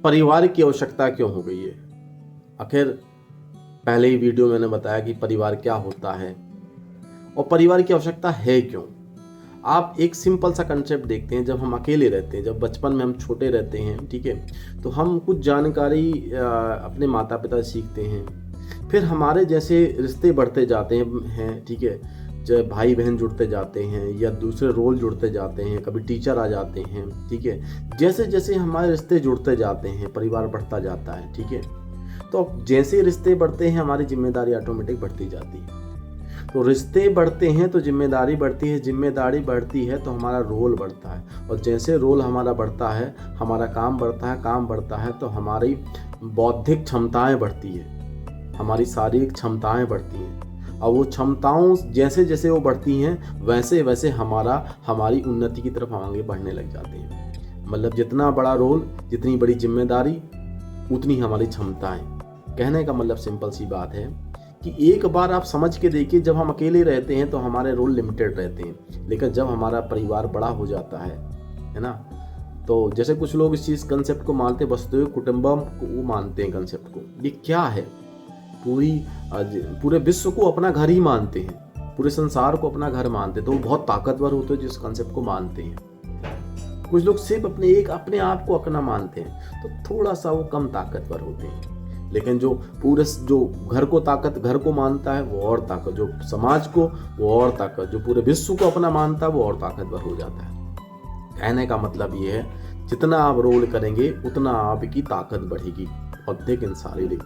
परिवार की आवश्यकता क्यों हो गई है? आखिर पहले ही वीडियो मैंने बताया कि परिवार क्या होता है और परिवार की आवश्यकता है क्यों। आप एक सिंपल सा कंसेप्ट देखते हैं, जब हम अकेले रहते हैं, जब बचपन में हम छोटे रहते हैं, ठीक है, तो हम कुछ जानकारी अपने माता पिता से सीखते हैं। फिर हमारे जैसे रिश्ते बढ़ते जाते हैं, ठीक है, जब भाई बहन जुड़ते जाते हैं या दूसरे रोल जुड़ते जाते हैं, कभी टीचर आ जाते हैं, ठीक है। जैसे जैसे हमारे रिश्ते जुड़ते जाते हैं, परिवार बढ़ता जाता है, ठीक है। तो अब जैसे रिश्ते बढ़ते हैं, हमारी जिम्मेदारी ऑटोमेटिक बढ़ती जाती है। तो रिश्ते बढ़ते हैं तो जिम्मेदारी बढ़ती है, जिम्मेदारी बढ़ती है तो हमारा रोल बढ़ता है, और जैसे रोल हमारा बढ़ता है, हमारा काम बढ़ता है, काम बढ़ता है तो हमारी बौद्धिक क्षमताएं बढ़ती है, हमारी शारीरिक क्षमताएं बढ़ती हैं। और वो क्षमताओं जैसे जैसे वो बढ़ती हैं, वैसे वैसे हमारी उन्नति की तरफ हम आगे बढ़ने लग जाते हैं। मतलब जितना बड़ा रोल, जितनी बड़ी जिम्मेदारी, उतनी हमारी क्षमताएं। कहने का मतलब सिंपल सी बात है कि एक बार आप समझ के देखिए, जब हम अकेले रहते हैं तो हमारे रोल लिमिटेड रहते हैं, लेकिन जब हमारा परिवार बड़ा हो जाता है ना, तो जैसे कुछ लोग इस चीज़ कंसेप्ट को मानते हैं, वसुधैव कुटुंबकम को वो मानते हैं कंसेप्ट को। ये क्या है? पूरे विश्व को अपना घर ही मानते हैं, पूरे संसार को अपना घर मानते हैं, तो वो बहुत ताकतवर होते हैं जिस कंसेप्ट को मानते हैं। कुछ लोग सिर्फ अपने आप को अपना मानते हैं, तो थोड़ा सा वो कम ताकतवर होते हैं। लेकिन जो घर को मानता है वो और ताकत, जो समाज को वो और ताकत, जो पूरे विश्व को अपना मानता है वो और ताकतवर हो जाता है। कहने का मतलब ये है, जितना आप रोल करेंगे उतना आपकी ताकत बढ़ेगी, बौद्धिक एंड शारीरिक।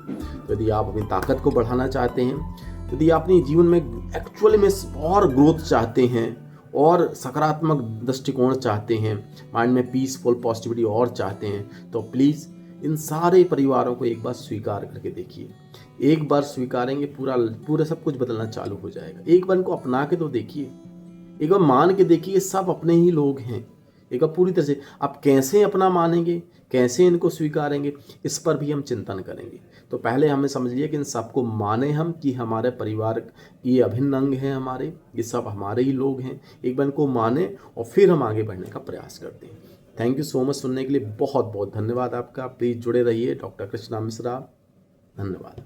तो यदि आप अपनी ताकत को बढ़ाना चाहते हैं, यदि आप अपने जीवन में एक्चुअली में और ग्रोथ चाहते हैं और सकारात्मक दृष्टिकोण चाहते हैं, माइंड में पीसफुल पॉजिटिविटी और चाहते हैं, तो प्लीज़ इन सारे परिवारों को एक बार स्वीकार करके देखिए। एक बार स्वीकारेंगे, पूरा सब कुछ बदलना चालू हो जाएगा। एक बार इनको अपना के तो देखिए, एक बार मान के देखिए, सब अपने ही लोग हैं। एक बार पूरी तरह से आप कैसे अपना मानेंगे, कैसे इनको स्वीकारेंगे, इस पर भी हम चिंतन करेंगे। तो पहले हमें समझ लिया कि इन सबको माने हम, कि हमारे परिवार ये अभिन्न अंग हैं, हमारे ये सब हमारे ही लोग हैं। एक बार इनको माने और फिर हम आगे बढ़ने का प्रयास करते हैं। थैंक यू सो मच सुनने के लिए, बहुत बहुत धन्यवाद आपका। प्लीज़ जुड़े रहिए। डॉक्टर कृष्णा मिश्रा, धन्यवाद।